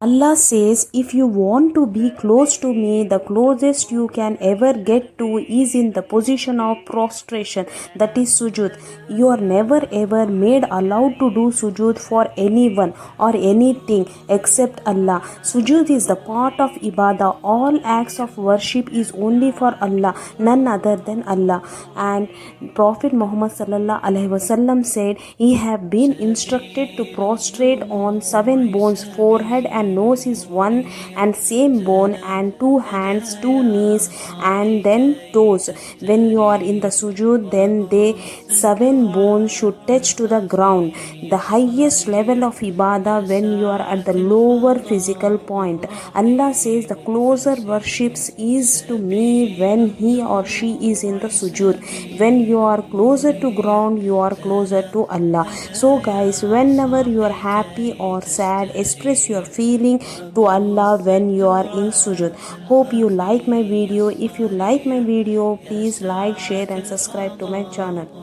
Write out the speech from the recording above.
Allah says, if you want to be close to me, the closest you can ever get to is in the position of prostration, that is sujood. You are never ever made allowed to do sujood for anyone or anything except Allah. Sujood is the part of ibadah. All acts of worship is only for Allah, none other than Allah. And Prophet Muhammad sallallahu alaihi wasallam said, he have been instructed to prostrate on 7 bones, forehead and nose is one and same bone, and 2 hands, 2 knees, and then toes. When you are in the sujood, then the 7 bones should touch to the ground, the highest level of ibadah when you are at the lower physical point. Allah says the closer worships is to me when he or she is in the sujood. When you are closer to ground, you are closer to Allah. So guys, whenever you are happy or sad, express your feeling to Allah when you are in sujood. Hope you like my video. If you like my video, please like, share and subscribe to my channel.